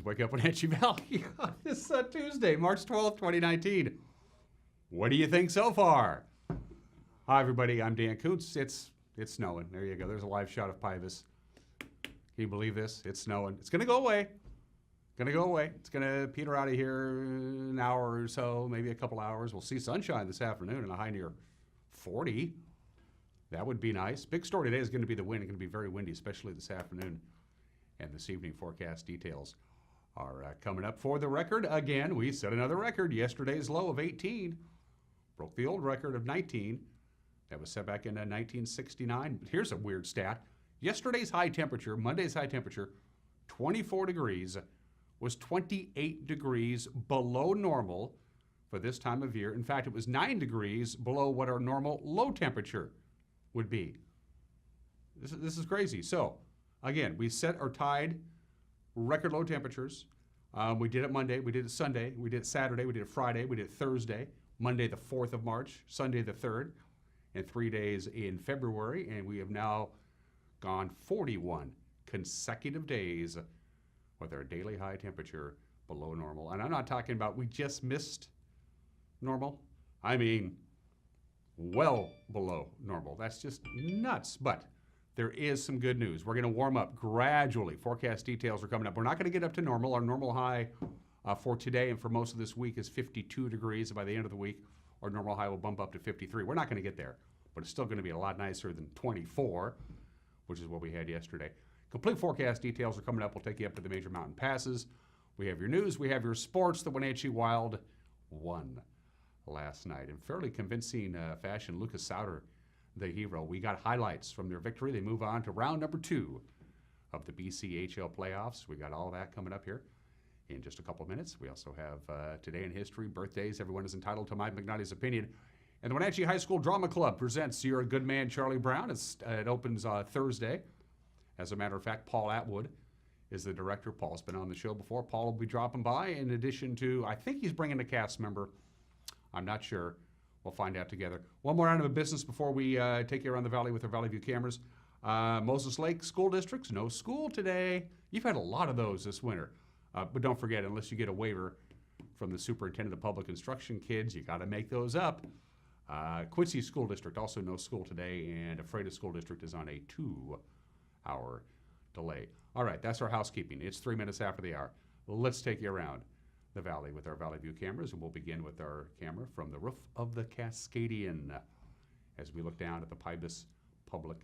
is Wake Up Wenatchee Valley on this Tuesday, March 12th, 2019. What do you think so far? Hi, everybody. I'm Dan Kuntz. It's snowing. There you go. There's a live shot of Pybus. Can you believe this? It's snowing. It's going to go away. It's going to peter out of here an hour or so, maybe a couple hours. We'll see sunshine this afternoon and a high near 40. That would be nice. Big story today is going to be the wind. It's going to be very windy, especially this afternoon. And this evening forecast details are coming up. For the record, again, we set another record. Yesterday's low of 18 broke the old record of 19. That was set back in 1969. But here's a weird stat. Yesterday's high temperature, Monday's high temperature, 24 degrees, was 28 degrees below normal for this time of year. In fact, it was 9 degrees below what our normal low temperature would be. This is crazy. So, again, we set or tied record low temperatures. We did it Monday, we did it Sunday, we did it Saturday, we did it Friday, we did it Thursday, Monday the 4th of March, Sunday the 3rd, and 3 days in February. And we have now gone 41 consecutive days with our daily high temperature below normal. And I'm not talking about we just missed normal. I mean, well below normal. That's just nuts. But there is some good news. We're going to warm up gradually. Forecast details are coming up. We're not going to get up to normal. Our normal high for today and for most of this week is 52 degrees. By the end of the week, our normal high will bump up to 53. We're not going to get there, but it's still going to be a lot nicer than 24, which is what we had yesterday. Complete forecast details are coming up. We'll take you up to the major mountain passes. We have your news. We have your sports. The Wenatchee Wild won last night in fairly convincing fashion. Lucas Sauter, the hero. We got highlights from their victory. They move on to round number 2 of the BCHL playoffs. We got all that coming up here in just a couple of minutes. We also have Today in History, birthdays. Everyone is entitled to Mike McNally's opinion. And the Wenatchee High School Drama Club presents You're a Good Man, Charlie Brown. It opens Thursday. As a matter of fact, Paul Atwood is the director. Paul's been on the show before. Paul will be dropping by in addition to, I think he's bringing a cast member. I'm not sure. We'll find out together. One more item of business before we take you around the valley with our Valley View cameras. Moses Lake School Districts, no school today. You've had a lot of those this winter. But don't forget, unless you get a waiver from the superintendent of public instruction, kids, you got to make those up. Quincy School District, also no school today, and Ephrata School District is on a 2-hour delay. All right, that's our housekeeping. It's 3 minutes after the hour. Let's take you around the valley with our Valley View cameras, and we'll begin with our camera from the roof of the Cascadian as we look down at the Pybus Public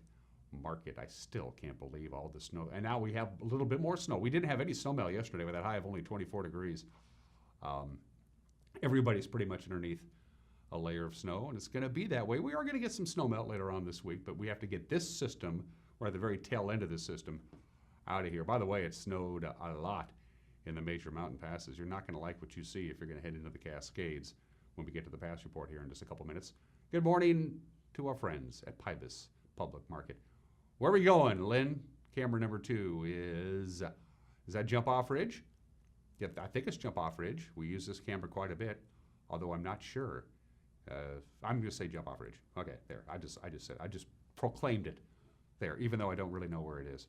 Market. I still can't believe all the snow. And now we have a little bit more snow. We didn't have any snowmelt yesterday with that high of only 24 degrees. Everybody's pretty much underneath a layer of snow, and it's going to be that way. We are going to get some snowmelt later on this week, but we have to get this system, or at the very tail end of this system, out of here. By the way, it snowed a lot in the major mountain passes. You're not going to like what you see if you're going to head into the Cascades when we get to the pass report here in just a couple minutes. Good morning to our friends at Pybus Public Market. Where are we going, Lynn? Camera number 2 is that Jump Off Ridge? Yeah, I think it's Jump Off Ridge. We use this camera quite a bit, although I'm not sure. I'm going to say Jump Off Ridge. Okay, there. I just proclaimed it there, even though I don't really know where it is.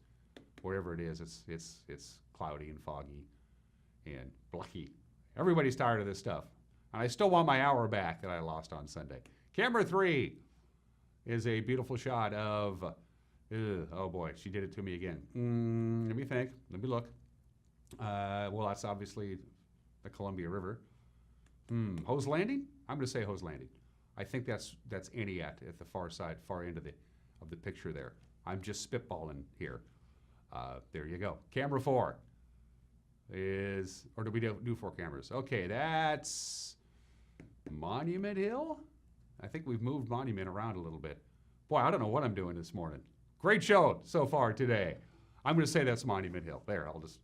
Wherever it is, it's cloudy and foggy and blacky. Everybody's tired of this stuff. And I still want my hour back that I lost on Sunday. Camera 3 is a beautiful shot of, oh boy, she did it to me again. Let me think. Let me look. Well, that's obviously the Columbia River. Hose Landing? I'm going to say Hose Landing. I think that's Aniat at the far side, far end of the picture there. I'm just spitballing here. There you go. Camera 4 is, or do we do 4 cameras? Okay, that's Monument Hill. I think we've moved Monument around a little bit. Boy, I don't know what I'm doing this morning. Great show so far today. I'm going to say that's Monument Hill. There, I'll just,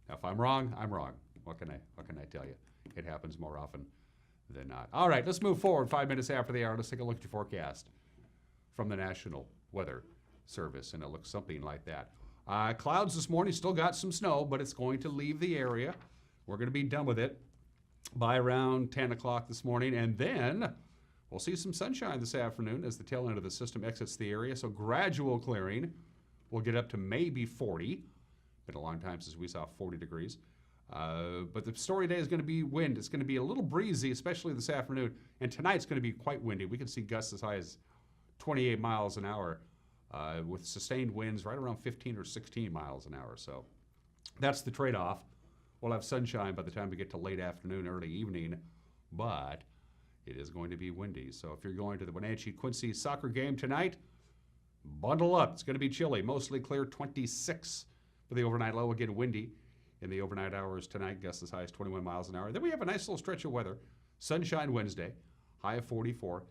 if I'm wrong, I'm wrong. What can I tell you? It happens more often than not. All right, let's move forward 5 minutes after the hour. Let's take a look at your forecast from the National Weather Service, and it looks something like that. Clouds this morning, still got some snow, but it's going to leave the area. We're going to be done with it by around 10 o'clock this morning, and then we'll see some sunshine this afternoon as the tail end of the system exits the area, so gradual clearing. We'll get up to maybe 40. Been a long time since we saw 40 degrees. But the story today is going to be wind. It's going to be a little breezy, especially this afternoon. And tonight's going to be quite windy. We can see gusts as high as 28 miles an hour with sustained winds right around 15 or 16 miles an hour. So that's the trade-off. We'll have sunshine by the time we get to late afternoon, early evening, but it is going to be windy. So if you're going to the Wenatchee Quincy soccer game tonight, bundle up. It's going to be chilly. Mostly clear, 26 for the overnight low. Again, windy in the overnight hours tonight. Gusts as high as 21 miles an hour. Then we have a nice little stretch of weather. Sunshine Wednesday, high of 44.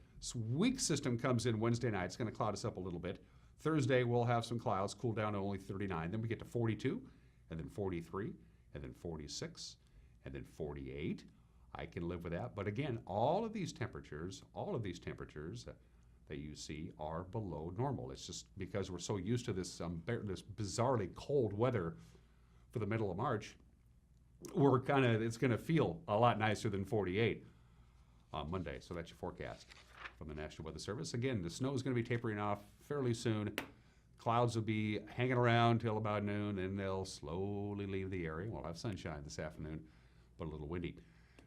Weak system comes in Wednesday night. It's going to cloud us up a little bit. Thursday, we'll have some clouds, cool down to only 39. Then we get to 42, and then 43, and then 46, and then 48. I can live with that. But again, all of these temperatures that you see are below normal. It's just because we're so used to this bizarrely cold weather for the middle of March, it's going to feel a lot nicer than 48 on Monday. So that's your forecast from the National Weather Service. Again, the snow is going to be tapering off fairly soon. Clouds will be hanging around till about noon, and they'll slowly leave the area. We'll have sunshine this afternoon, but a little windy.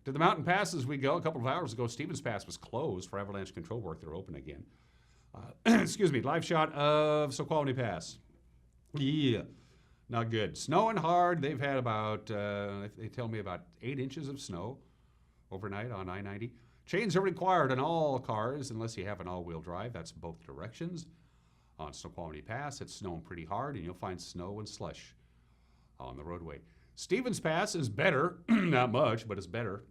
To the mountain passes we go. A couple of hours ago, Stevens Pass was closed for avalanche control work. They're open again. Excuse me, live shot of Snoqualmie Pass. Yeah, not good. Snowing hard. They've had about, they tell me, about 8 inches of snow overnight on I-90. Chains are required on all cars unless you have an all-wheel drive. That's both directions. On Snoqualmie Pass, it's snowing pretty hard, and you'll find snow and slush on the roadway. Stevens Pass is better. Not much, but it's better.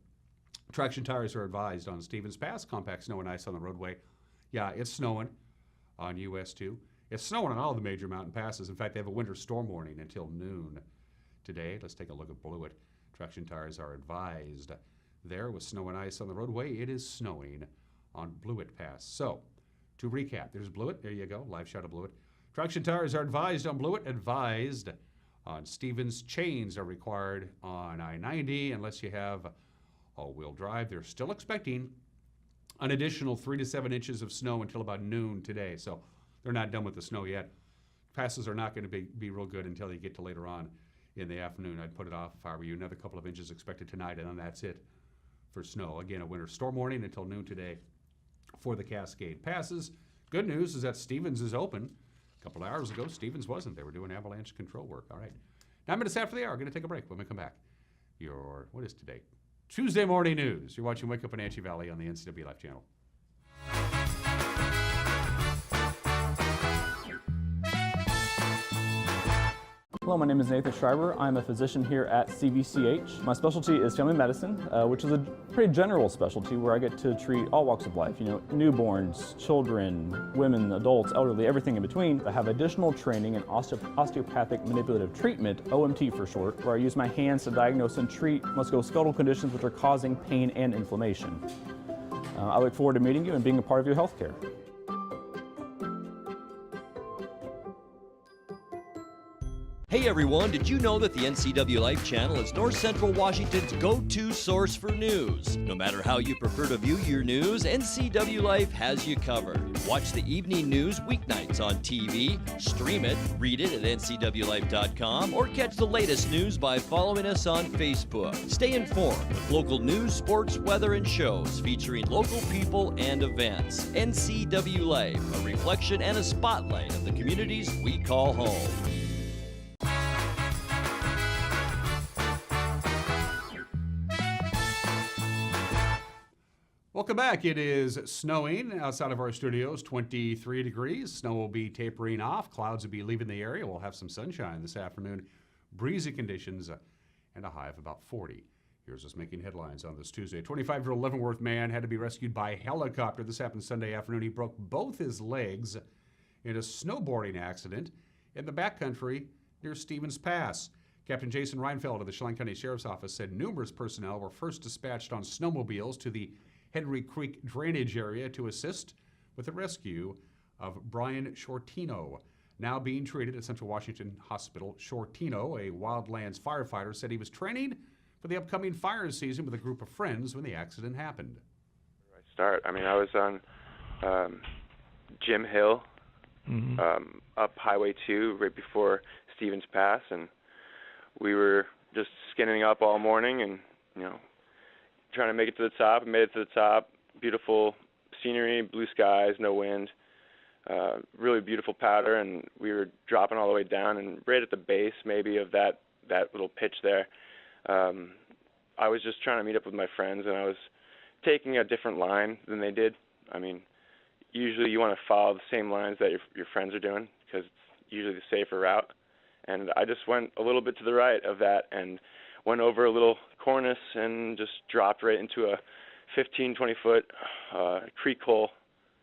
Traction tires are advised on Stevens Pass. Compact snow and ice on the roadway. Yeah, it's snowing on US 2. It's snowing on all the major mountain passes. In fact, they have a winter storm warning until noon today. Let's take a look at Blewett. Traction tires are advised there with snow and ice on the roadway. It is snowing on Blewett Pass. So, to recap, there's Blewett. There you go. Live shot of Blewett. Traction tires are advised on Blewett. Advised on Stevens. Chains are required on I-90 unless you have all-wheel drive. They're still expecting an additional 3 to 7 inches of snow until about noon today. So they're not done with the snow yet. Passes are not going to be real good until you get to later on in the afternoon. I'd put it off if I were you. Another couple of inches expected tonight, and then that's it for snow. Again, a winter storm warning until noon today for the Cascade Passes. Good news is that Stevens is open. A couple of hours ago, Stevens wasn't. They were doing avalanche control work. All right. 9 minutes after the hour, going to take a break. When we come back, what is today? Tuesday morning news. You're watching Wake Up Wenatchee Valley on the NCW Life channel. Hello, my name is Nathan Schreiber. I'm a physician here at CVCH. My specialty is family medicine, which is a pretty general specialty where I get to treat all walks of life. You know, newborns, children, women, adults, elderly, everything in between. I have additional training in osteopathic manipulative treatment, OMT for short, where I use my hands to diagnose and treat musculoskeletal conditions which are causing pain and inflammation. I look forward to meeting you and being a part of your healthcare. Hey everyone, did you know that the NCW Life channel is North Central Washington's go-to source for news? No matter how you prefer to view your news, NCW Life has you covered. Watch the evening news weeknights on TV, stream it, read it at ncwlife.com, or catch the latest news by following us on Facebook. Stay informed with local news, sports, weather, and shows featuring local people and events. NCW Life, a reflection and a spotlight of the communities we call home. Welcome back. It is snowing outside of our studios, 23 degrees. Snow will be tapering off. Clouds will be leaving the area. We'll have some sunshine this afternoon. Breezy conditions and a high of about 40. Here's us making headlines on this Tuesday. A 25-year-old Leavenworth man had to be rescued by helicopter. This happened Sunday afternoon. He broke both his legs in a snowboarding accident in the backcountry near Stevens Pass. Captain Jason Reinfeld of the Chelan County Sheriff's Office said numerous personnel were first dispatched on snowmobiles to the Henry Creek drainage area to assist with the rescue of Brian Shortino, now being treated at Central Washington Hospital. Shortino, a wildlands firefighter, said he was training for the upcoming fire season with a group of friends when the accident happened. I was on Jim Hill, up Highway 2 right before Stevens Pass, and we were just skinning up all morning and, trying to make it to the top. I made it to the top. Beautiful scenery, blue skies, no wind. Really beautiful powder, and we were dropping all the way down, and right at the base maybe of that little pitch there, I was just trying to meet up with my friends, and I was taking a different line than they did. I mean, usually you want to follow the same lines that your friends are doing because it's usually the safer route. And I just went a little bit to the right of that and went over a little cornice and just dropped right into a 15, 20-foot creek hole,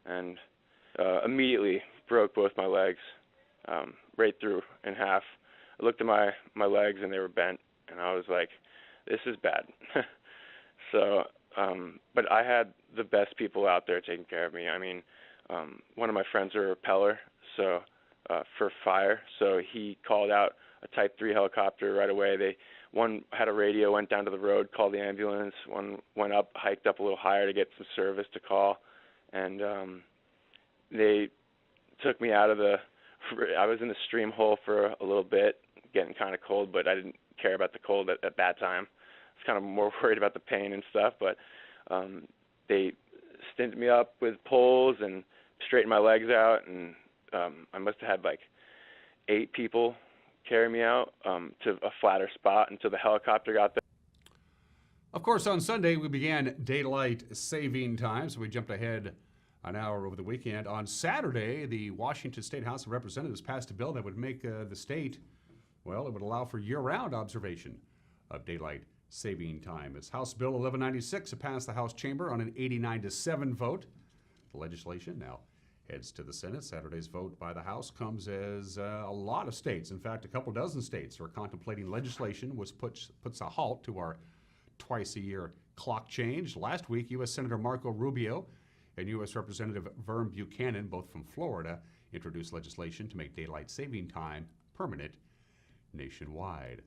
and immediately broke both my legs right through in half. I looked at my legs, and they were bent, and I was like, this is bad. So, but I had the best people out there taking care of me. I mean, one of my friends are a repeller, so for fire, so he called out a Type 3 helicopter right away. One had a radio, went down to the road, called the ambulance. One went up, hiked up a little higher to get some service to call, and they took me out of I was in the stream hole for a little bit, getting kind of cold, but I didn't care about the cold at that time. I was kind of more worried about the pain and stuff, but they stinted me up with poles and straightened my legs out, and I must have had like 8 people carry me out to a flatter spot until the helicopter got there. Of course, on Sunday, we began daylight saving time, so we jumped ahead an hour over the weekend. On Saturday, the Washington State House of Representatives passed a bill that would make the state, well, it would allow for year-round observation of daylight saving time. It's House Bill 1196. It passed the House chamber on an 89-7 vote. The legislation now heads to the Senate. Saturday's vote by the House comes as a lot of states, in fact, a couple dozen states are contemplating legislation which puts a halt to our twice-a-year clock change. Last week, U.S. Senator Marco Rubio and U.S. Representative Vern Buchanan, both from Florida, introduced legislation to make daylight saving time permanent nationwide.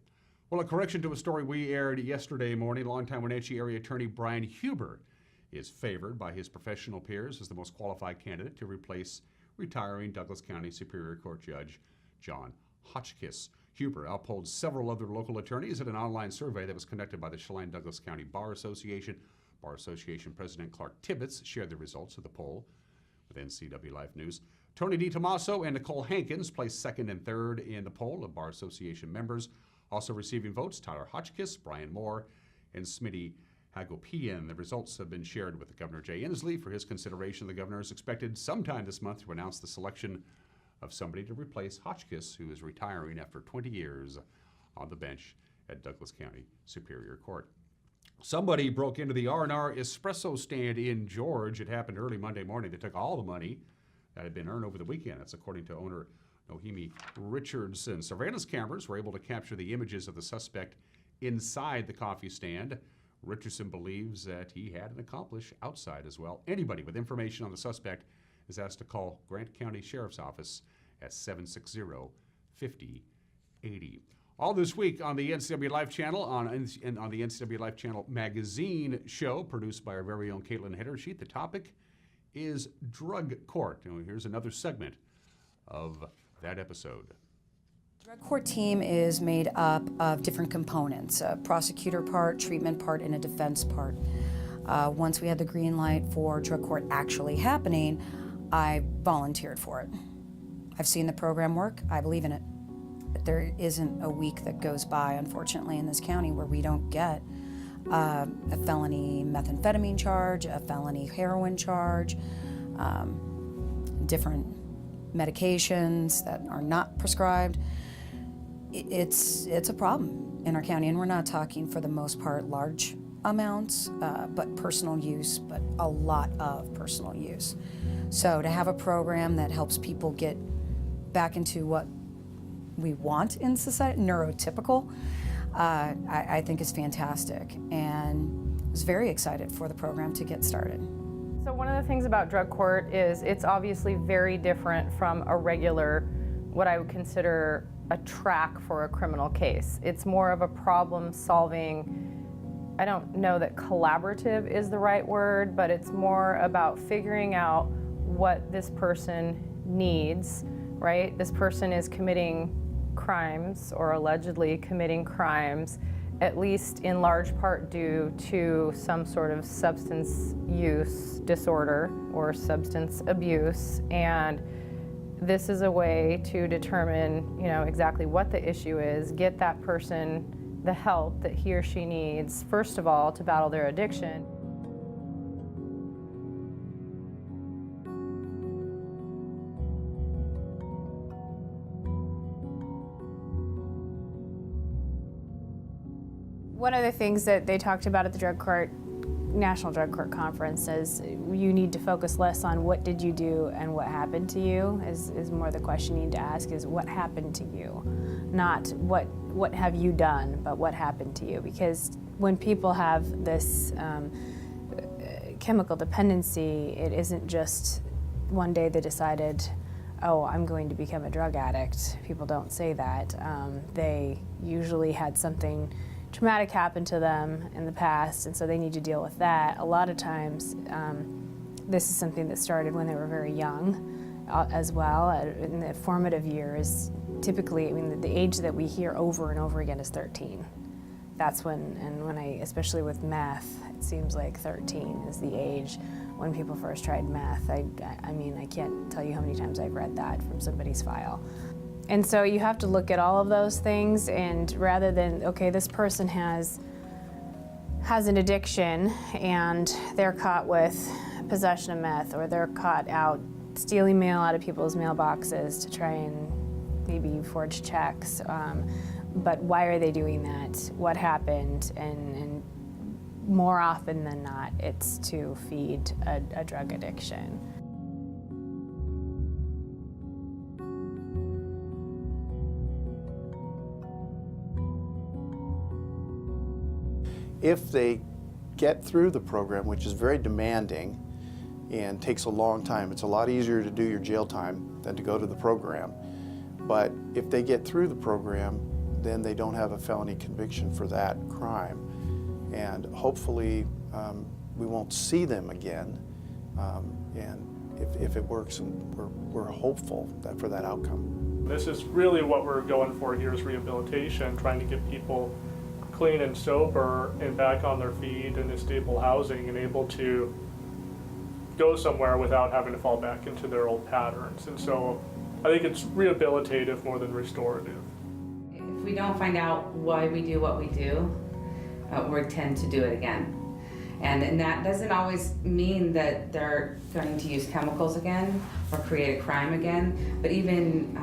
Well, a correction to a story we aired yesterday morning. Longtime Wenatchee area attorney Brian Huber is favored by his professional peers as the most qualified candidate to replace retiring Douglas County Superior Court Judge John Hotchkiss. Huber outpolled several other local attorneys at an online survey that was conducted by the Chelan-Douglas County Bar Association. Bar Association President Clark Tibbetts shared the results of the poll with NCW Life News. Tony DiTomaso and Nicole Hankins placed second and third in the poll of Bar Association members. Also receiving votes, Tyler Hotchkiss, Brian Moore, and Smitty Hagopian. The results have been shared with Governor Jay Inslee for his consideration. The governor is expected sometime this month to announce the selection of somebody to replace Hotchkiss, who is retiring after 20 years on the bench at Douglas County Superior Court. Somebody broke into the R&R espresso stand in George. It happened early Monday morning. They took all the money that had been earned over the weekend. That's according to owner Nohemi Richardson. Surveillance cameras were able to capture the images of the suspect inside the coffee stand. Richardson believes that he had an accomplice outside as well. Anybody with information on the suspect is asked to call Grant County Sheriff's Office at 760-5080. All this week on the NCW Life Channel, on the NCW Life Channel magazine show produced by our very own Caitlin Heddersheet. The topic is drug court. And here's another segment of that episode. Drug court team is made up of different components, a prosecutor part, treatment part, and a defense part. Once we had the green light for drug court actually happening, I volunteered for it. I've seen the program work. I believe in it. There isn't a week that goes by, unfortunately, in this county where we don't get a felony methamphetamine charge, a felony heroin charge, different medications that are not prescribed. It's a problem in our county, and we're not talking, for the most part, large amounts, but personal use, but a lot of personal use. So to have a program that helps people get back into what we want in society, neurotypical, I think is fantastic, and I was very excited for the program to get started. So one of the things about drug court is it's obviously very different from a regular, what I would consider a track for a criminal case. It's more of a problem-solving, I don't know that collaborative is the right word, but it's more about figuring out what this person needs, right? This person is committing crimes or allegedly committing crimes, at least in large part due to some sort of substance use disorder or substance abuse. And this is a way to determine, exactly what the issue is, get that person the help that he or she needs, first of all, to battle their addiction. One of the things that they talked about at the National Drug Court Conference is you need to focus less on what did you do and what happened to you, is more the question you need to ask is what happened to you, not what have you done, but what happened to you. Because when people have this chemical dependency, it isn't just one day they decided, oh, I'm going to become a drug addict. People don't say that. They usually had something traumatic happened to them in the past, and so they need to deal with that. A lot of times, this is something that started when they were very young as well. In the formative years, typically, the age that we hear over and over again is 13. That's when especially with meth, it seems like 13 is the age when people first tried meth. I can't tell you how many times I've read that from somebody's file. And so you have to look at all of those things, and rather than, okay, this person has an addiction and they're caught with possession of meth, or they're caught out stealing mail out of people's mailboxes to try and maybe forge checks. But why are they doing that? What happened? And more often than not, it's to feed a drug addiction. If they get through the program, which is very demanding and takes a long time, it's a lot easier to do your jail time than to go to the program. But if they get through the program, then they don't have a felony conviction for that crime. And hopefully we won't see them again. And if it works, we're hopeful for that outcome. This is really what we're going for here, is rehabilitation, trying to get people clean and sober and back on their feet and in stable housing and able to go somewhere without having to fall back into their old patterns. And so I think it's rehabilitative more than restorative. If we don't find out why we do what we do, we tend to do it again. And that doesn't always mean that they're going to use chemicals again or create a crime again, but even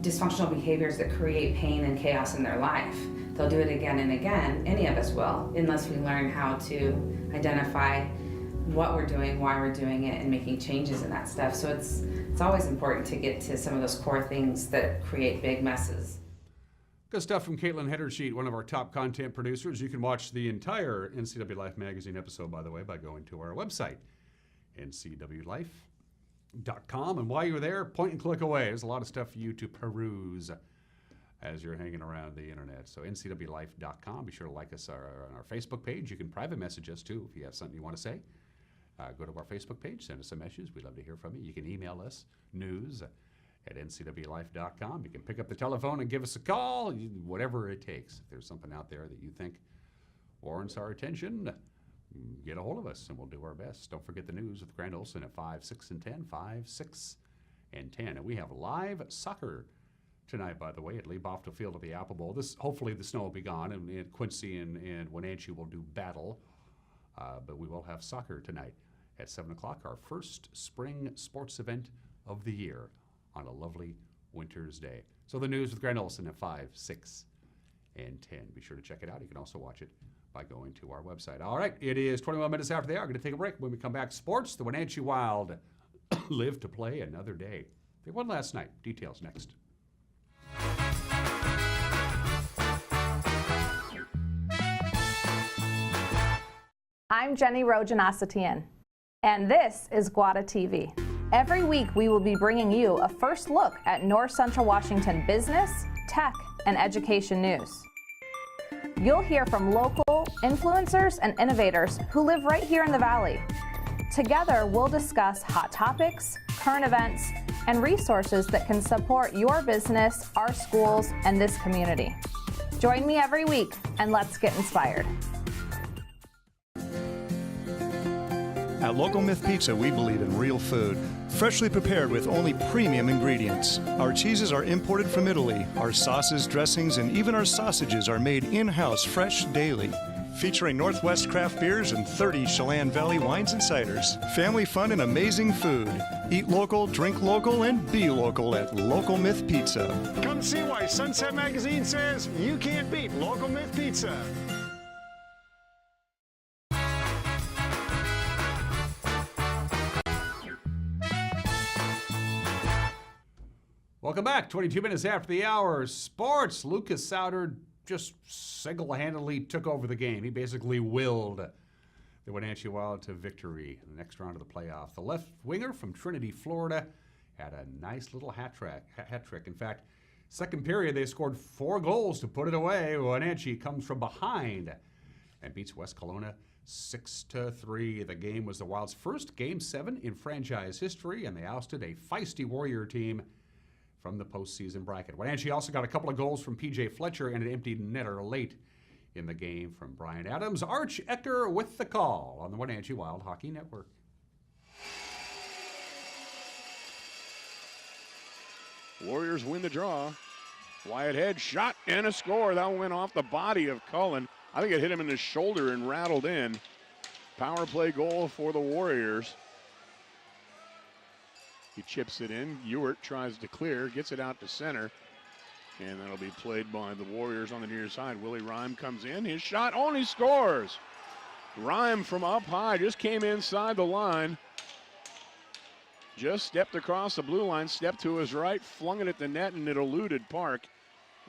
dysfunctional behaviors that create pain and chaos in their life. They'll do it again and again. Any of us will, unless we learn how to identify what we're doing, why we're doing it, and making changes in that stuff. So it's always important to get to some of those core things that create big messes. Good stuff from Caitlin Heddersheet, one of our top content producers. You can watch the entire NCW Life magazine episode, by the way, by going to our website, ncwlife.com. And while you're there, point and click away. There's a lot of stuff for you to peruse as you're hanging around the internet. So ncwlife.com. Be sure to like us on our Facebook page. You can private message us too if you have something you want to say. Go to our Facebook page, send us some messages. We'd love to hear from you. You can email us, news@ncwlife.com. You can pick up the telephone and give us a call, whatever it takes. If there's something out there that you think warrants our attention, get a hold of us and we'll do our best. Don't forget the news with Grant Olson at 5, 6, and 10, 5, 6, and 10. And we have live soccer tonight, by the way, at Lee Bofto Field at the Apple Bowl. Hopefully the snow will be gone, and Quincy and Wenatchee will do battle. But we will have soccer tonight at 7 o'clock, our first spring sports event of the year on a lovely winter's day. So the news with Grant Olson at 5, 6, and 10. Be sure to check it out. You can also watch it by going to our website. All right, it is 21 minutes after the hour. We're going to take a break. When we come back, sports, the Wenatchee Wild live to play another day. They won last night. Details next. I'm Jenny Rojanasatian, and this is Guada TV. Every week we will be bringing you a first look at North Central Washington business, tech, and education news. You'll hear from local influencers and innovators who live right here in the Valley. Together, we'll discuss hot topics, current events, and resources that can support your business, our schools, and this community. Join me every week and let's get inspired. At Local Myth Pizza, we believe in real food, freshly prepared with only premium ingredients. Our cheeses are imported from Italy. Our sauces, dressings, and even our sausages are made in-house fresh daily. Featuring Northwest craft beers and 30 Chelan Valley wines and ciders. Family fun and amazing food. Eat local, drink local, and be local at Local Myth Pizza. Come see why Sunset Magazine says you can't beat Local Myth Pizza. Welcome back. 22 minutes after the hour. Sports. Lucas Zehnder just single-handedly took over the game. He basically willed the Wenatchee Wild to victory in the next round of the playoff. The left winger from Trinity, Florida, had a nice little hat trick. In fact, second period, they scored 4 goals to put it away. Wenatchee comes from behind and beats West Kelowna 6-3. The game was the Wild's first Game 7 in franchise history, and they ousted a feisty Warrior team from the postseason bracket. Wenatchee also got a couple of goals from P.J. Fletcher and an empty netter late in the game from Brian Adams. Arch Ecker with the call on the Wenatchee Wild Hockey Network. Warriors win the draw. Wyatt Head shot and a score. That went off the body of Cullen. I think it hit him in the shoulder and rattled in. Power play goal for the Warriors. He chips it in. Ewert tries to clear, gets it out to center. And that'll be played by the Warriors on the near side. Willie Rhyme comes in. His shot only scores. Rhyme from up high just came inside the line. Just stepped across the blue line, stepped to his right, flung it at the net, and it eluded Park.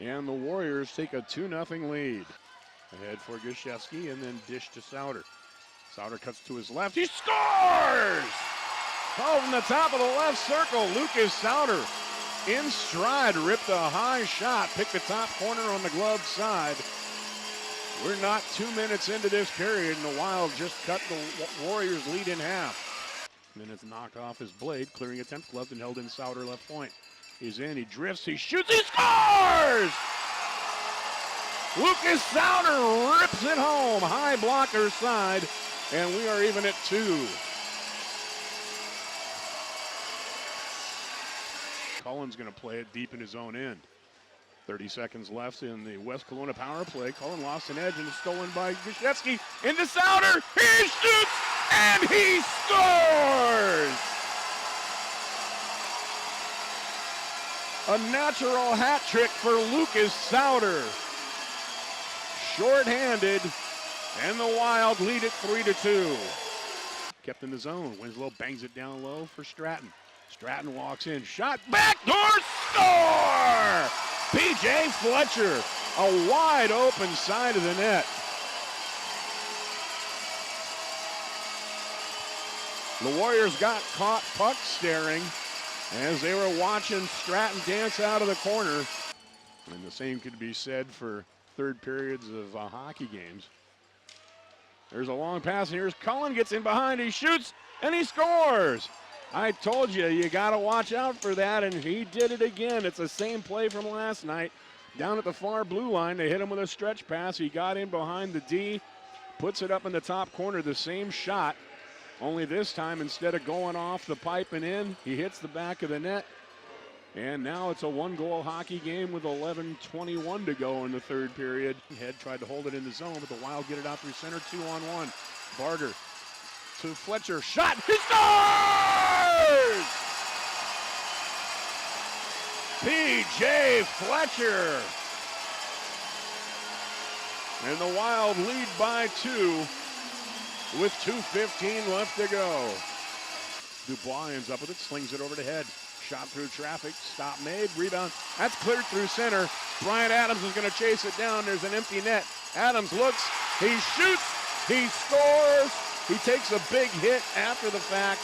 And the Warriors take a 2-0 lead. Ahead for Gashevsky and then dish to Zehnder. Zehnder cuts to his left. He scores! Oh, from the top of the left circle, Lucas Zehnder in stride, ripped a high shot, picked the top corner on the glove side. We're not 2 minutes into this period, and the Wild just cut the Warriors' lead in half. Minutes knocked off his blade, clearing attempt, gloved and held in Zehnder left point. He's in, he drifts, he shoots, he scores! Lucas Zehnder rips it home, high blocker side, and we are even at 2. Cullen's going to play it deep in his own end. 30 seconds left in the West Kelowna power play. Cullen lost an edge and is stolen by Gashevsky. Into Zehnder. He shoots and he scores! A natural hat trick for Lucas Zehnder. Short-handed, and the Wild lead it 3-2. Kept in the zone. Winslow bangs it down low for Stratton. Stratton walks in, shot, backdoor score! P.J. Fletcher, a wide open side of the net. The Warriors got caught puck staring as they were watching Stratton dance out of the corner. And the same could be said for third periods of hockey games. There's a long pass, and here's Cullen, gets in behind, he shoots, and he scores! I told you, you got to watch out for that, and he did it again. It's the same play from last night. Down at the far blue line, they hit him with a stretch pass. He got in behind the D, puts it up in the top corner, the same shot. Only this time, instead of going off the pipe and in, he hits the back of the net. And now it's a one-goal hockey game with 11:21 to go in the third period. Head tried to hold it in the zone, but the Wild get it out through center, 2-on-1. Barger to Fletcher, shot, he scores! P.J. Fletcher. And the Wild lead by 2 with 2:15 left to go. Dubois ends up with it, slings it over to Head. Shot through traffic, stop made, rebound. That's cleared through center. Brian Adams is going to chase it down. There's an empty net. Adams looks, he shoots, he scores. He takes a big hit after the fact,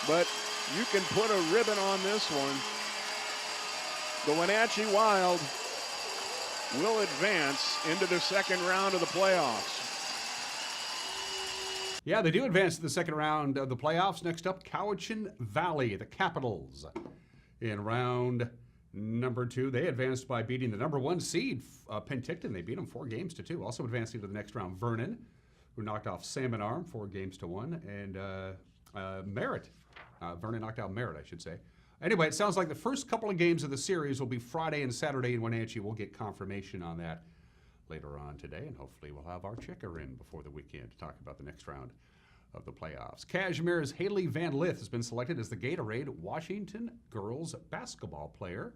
but you can put a ribbon on this one. The Wenatchee Wild will advance into the second round of the playoffs. Yeah, they do advance to the second round of the playoffs. Next up, Cowichan Valley, the Capitals, in round Number 2, they advanced by beating the number 1 seed, Penticton. They beat them 4-2. Also advancing to the next round, Vernon, who knocked off Salmon Arm 4-1, and Merritt. Vernon knocked out Merritt, I should say. Anyway, it sounds like the first couple of games of the series will be Friday and Saturday in Wenatchee. We'll get confirmation on that later on today, and hopefully we'll have our checker in before the weekend to talk about the next round of the playoffs. Cashmere's Haley Van Lith has been selected as the Gatorade Washington Girls Basketball Player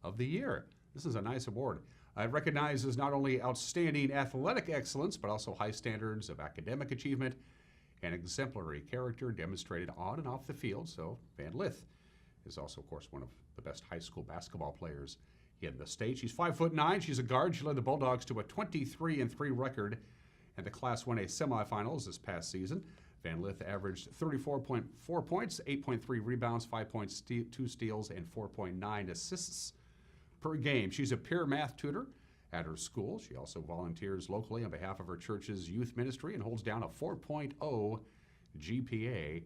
of the Year. This is a nice award. It recognizes not only outstanding athletic excellence, but also high standards of academic achievement and exemplary character demonstrated on and off the field. So Van Lith is also, of course, one of the best high school basketball players in the state. She's 5'9". She's a guard. She led the Bulldogs to a 23-3 record in the Class 1A semifinals this past season. Van Lith averaged 34.4 points, 8.3 rebounds, 5.2 steals, and 4.9 assists per game. She's a peer math tutor at her school. She also volunteers locally on behalf of her church's youth ministry and holds down a 4.0 GPA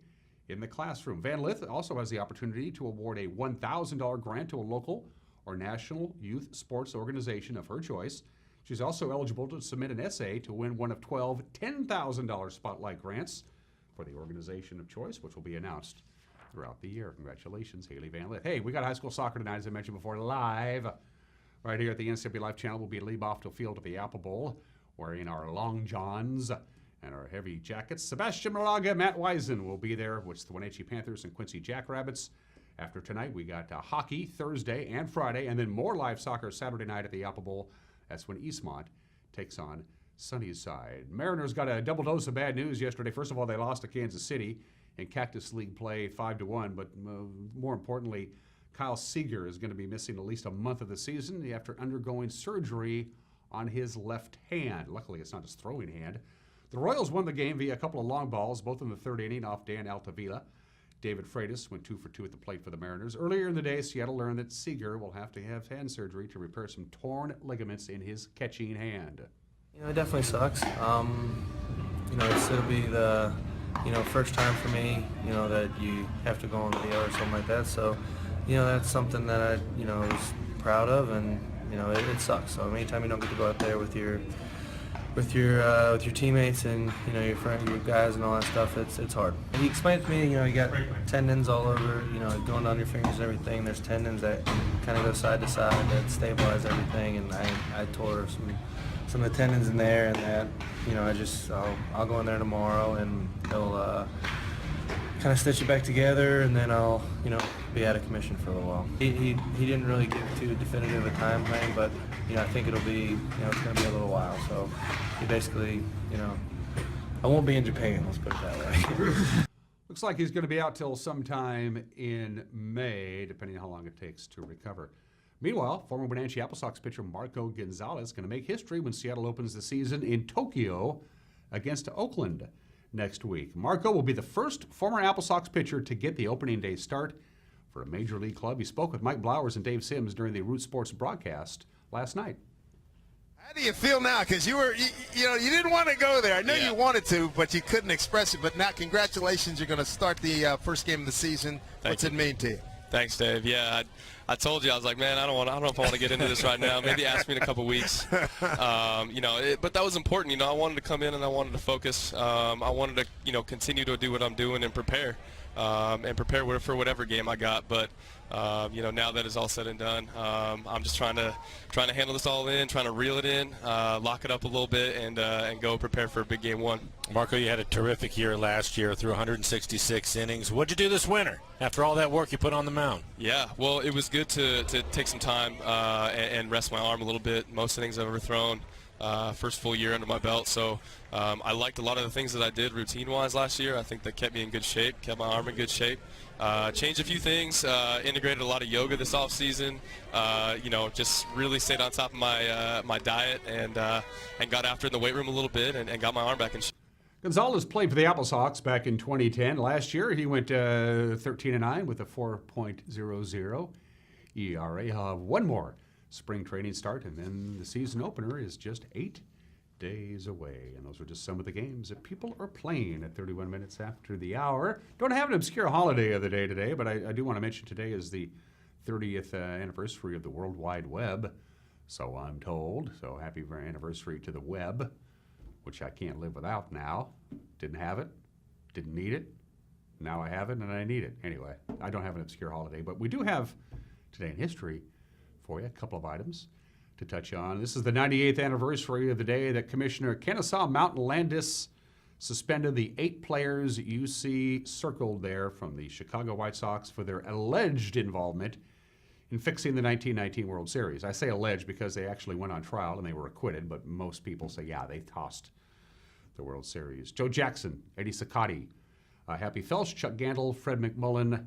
in the classroom. Van Lith also has the opportunity to award a $1,000 grant to a local or national youth sports organization of her choice. She's also eligible to submit an essay to win one of 12 $10,000 spotlight grants for the organization of choice, which will be announced throughout the year. Congratulations, Haley Van Lith. Hey, we got high school soccer tonight, as I mentioned before, live right here at the NCW Life Channel. We'll be at Lee-Bofto Field at the Apple Bowl, wearing our long johns and our heavy jackets. Sebastian Malaga, Matt Wiesen will be there, which is the Wenatchee Panthers and Quincy Jackrabbits. After tonight, we got hockey Thursday and Friday, and then more live soccer Saturday night at the Apple Bowl. That's when Eastmont takes on Sunnyside. Mariners got a double dose of bad news yesterday. First of all, they lost to Kansas City in Cactus League play 5-1, but more importantly, Kyle Seager is going to be missing at least a month of the season after undergoing surgery on his left hand. Luckily, it's not his throwing hand. The Royals won the game via a couple of long balls, both in the third inning off Dan Altavilla. David Freitas went 2 for 2 at the plate for the Mariners. Earlier in the day, Seattle learned that Seager will have to have hand surgery to repair some torn ligaments in his catching hand. It definitely sucks. It'll be the, first time for me, that you have to go on video or something like that. So, that's something that I, was proud of, and, it sucks. So anytime you don't get to go out there with your teammates and your friends, your guys and all that stuff, it's hard. He explained to me, you got tendons all over, going down your fingers and everything. There's tendons that kind of go side to side that stabilize everything, and I tore some of the tendons in there, and that I'll go in there tomorrow and they'll kind of stitch it back together, and then I'll be out of commission for a little while. He didn't really give too definitive a time frame, but I think it'll be it's going to be a little while. So he basically I won't be in Japan, let's put it that way. Looks like he's going to be out till sometime in May, depending on how long it takes to recover. Meanwhile, former Wenatchee Apple Sox pitcher Marco Gonzalez is going to make history when Seattle opens the season in Tokyo against Oakland next week. Marco will be the first former Apple Sox pitcher to get the opening day start for a major league club. He spoke with Mike Blowers and Dave Sims during the Root Sports broadcast last night. How do you feel now? Because you didn't want to go there. I know you wanted to, but you couldn't express it. But now, congratulations, you're going to start the first game of the season. What's it mean to you? Thanks, Dave. Yeah, I told you, I was like, man, I don't know if I want to get into this right now. Maybe ask me in a couple weeks. But that was important. I wanted to come in and I wanted to focus. I wanted to, continue to do what I'm doing and prepare for whatever game I got. But now that it's all said and done, I'm just trying to handle this all in, trying to reel it in, lock it up a little bit, and go prepare for a big game one. Marco, you had a terrific year last year through 166 innings. What'd you do this winter after all that work you put on the mound? Yeah, well, it was good to take some time and rest my arm a little bit. Most innings I've ever thrown. First full year under my belt, so I liked a lot of the things that I did routine-wise last year. I think that kept me in good shape, kept my arm in good shape. Changed a few things, integrated a lot of yoga this off season. Just really stayed on top of my diet and got after it in the weight room a little bit and got my arm back in shape. Gonzalez played for the Apple Sox back in 2010. Last year, he went 13-9 with a 4.00 ERA. He'll have one more spring training start, and then the season opener is just 8 days away. And those are just some of the games that people are playing at 31 minutes after the hour. Don't have an obscure holiday of the day today, but I do want to mention today is the 30th anniversary of the World Wide Web, so I'm told. So happy anniversary to the web, which I can't live without now. Didn't have it, didn't need it. Now I have it and I need it. Anyway, I don't have an obscure holiday, but we do have today in history for you a couple of items to touch on. This is the 98th anniversary of the day that Commissioner Kennesaw Mountain Landis suspended the 8 players you see circled there from the Chicago White Sox for their alleged involvement in fixing the 1919 World Series. I say alleged because they actually went on trial and they were acquitted, but most people say, yeah, they tossed the World Series. Joe Jackson, Eddie Saccotti, Happy Felsch, Chuck Gandil, Fred McMullen,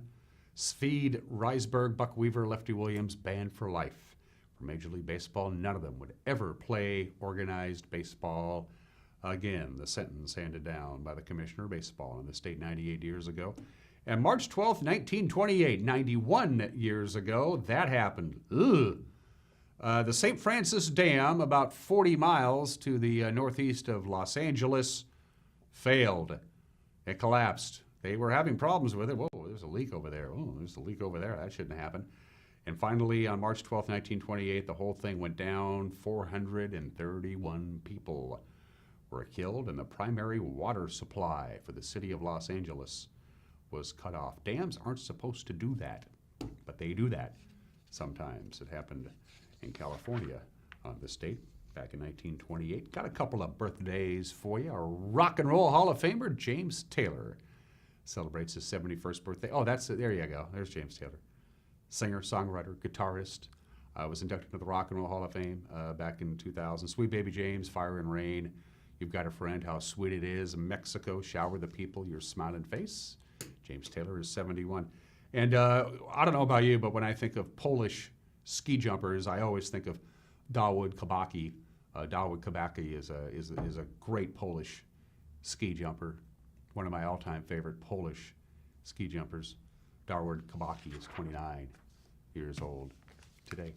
Sveed Reisberg, Buck Weaver, Lefty Williams, banned for life from Major League Baseball. None of them would ever play organized baseball again. The sentence handed down by the Commissioner of Baseball in the state 98 years ago. And March 12th, 1928, 91 years ago, that happened. The St. Francis Dam, about 40 miles to the northeast of Los Angeles, failed. It collapsed. They were having problems with it. Whoa, there's a leak over there. Oh, there's a leak over there. That shouldn't happen. And finally, on March 12th, 1928, the whole thing went down. 431 people were killed, and the primary water supply for the city of Los Angeles was cut off. Dams aren't supposed to do that, but they do that sometimes. It happened in California on the state back in 1928. Got a couple of birthdays for you. Our Rock and Roll Hall of Famer, James Taylor, celebrates his 71st birthday. Oh, there you go. There's James Taylor. Singer, songwriter, guitarist. Was inducted into the Rock and Roll Hall of Fame back in 2000. Sweet Baby James, Fire and Rain. You've Got a Friend, How Sweet It Is. Mexico, Shower the People, Your Smiling Face. James Taylor is 71. And I don't know about you, but when I think of Polish ski jumpers, I always think of Dawid Kabacki. Dawid Kabacki is a great Polish ski jumper, one of my all-time favorite Polish ski jumpers. Dawid Kabacki is 29 years old today.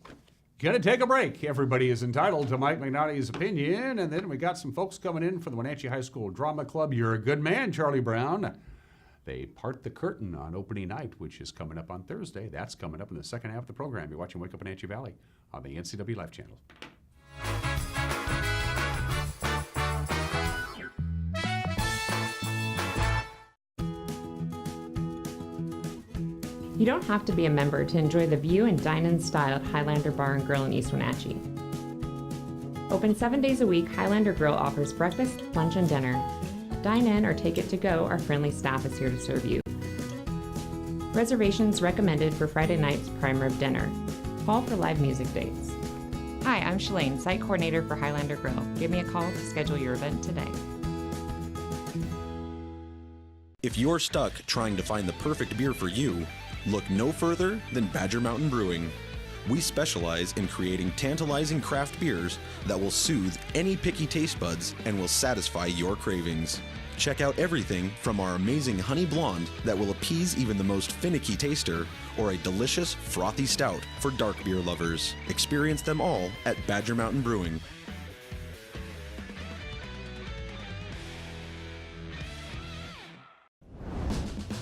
Gonna take a break. Everybody is entitled to Mike McNally's opinion, and then we got some folks coming in for the Wenatchee High School Drama Club. You're a good man, Charlie Brown. They part the curtain on opening night, which is coming up on Thursday. That's coming up in the second half of the program. You're watching Wake Up Wenatchee Valley on the NCW Life Channel. You don't have to be a member to enjoy the view and dine-in style at Highlander Bar and Grill in East Wenatchee. Open 7 days a week, Highlander Grill offers breakfast, lunch, and dinner. Dine in or take it to go, our friendly staff is here to serve you. Reservations recommended for Friday night's prime rib dinner. Call for live music dates. Hi, I'm Shalane, site coordinator for Highlander Grill. Give me a call to schedule your event today. If you're stuck trying to find the perfect beer for you, look no further than Badger Mountain Brewing. We specialize in creating tantalizing craft beers that will soothe any picky taste buds and will satisfy your cravings. Check out everything from our amazing honey blonde that will appease even the most finicky taster, or a delicious frothy stout for dark beer lovers. Experience them all at Badger Mountain Brewing.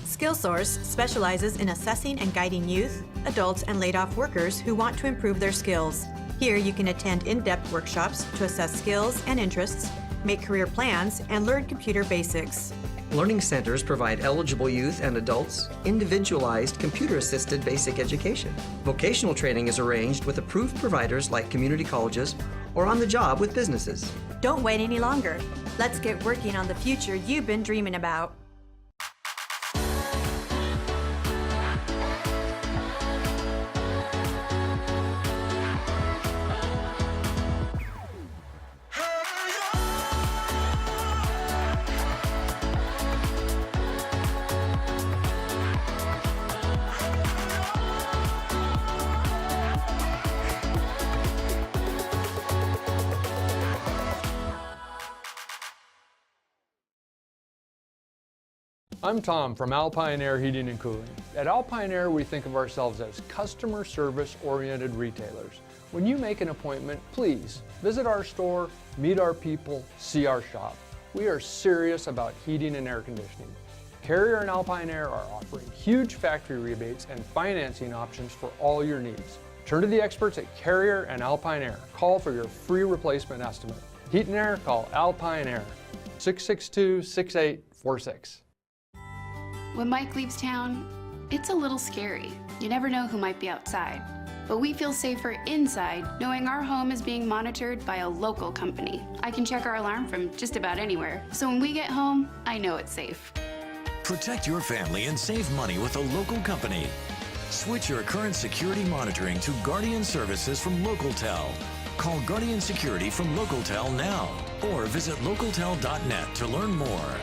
SkillSource specializes in assessing and guiding youth, adults, and laid-off workers who want to improve their skills. Here you can attend in-depth workshops to assess skills and interests, make career plans, and learn computer basics. Learning centers provide eligible youth and adults individualized computer-assisted basic education. Vocational training is arranged with approved providers like community colleges or on the job with businesses. Don't wait any longer. Let's get working on the future you've been dreaming about. I'm Tom from Alpine Air Heating and Cooling. At Alpine Air, we think of ourselves as customer service-oriented retailers. When you make an appointment, please visit our store, meet our people, see our shop. We are serious about heating and air conditioning. Carrier and Alpine Air are offering huge factory rebates and financing options for all your needs. Turn to the experts at Carrier and Alpine Air. Call for your free replacement estimate. Heat and air, call Alpine Air, 662-6846. When Mike leaves town, it's a little scary. You never know who might be outside. But we feel safer inside knowing our home is being monitored by a local company. I can check our alarm from just about anywhere, so when we get home, I know it's safe. Protect your family and save money with a local company. Switch your current security monitoring to Guardian Services from LocalTel. Call Guardian Security from LocalTel now or visit localtel.net to learn more.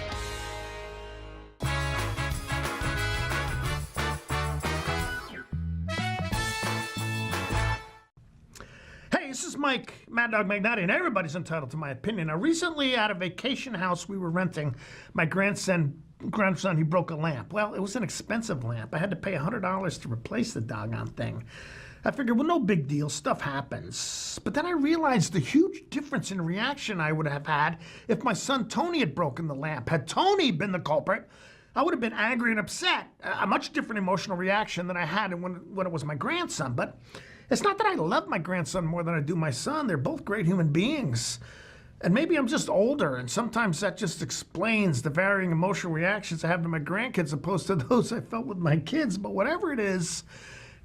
Hey, this is Mike, Mad Dog Magnotti, and everybody's entitled to my opinion. Now, recently at a vacation house we were renting, my grandson, he broke a lamp. Well, it was an expensive lamp. I had to pay $100 to replace the doggone thing. I figured, well, no big deal, stuff happens. But then I realized the huge difference in reaction I would have had if my son Tony had broken the lamp. Had Tony been the culprit, I would have been angry and upset. A much different emotional reaction than I had when it was my grandson. But it's not that I love my grandson more than I do my son. They're both great human beings. And maybe I'm just older, and sometimes that just explains the varying emotional reactions I have to my grandkids opposed to those I felt with my kids. But whatever it is,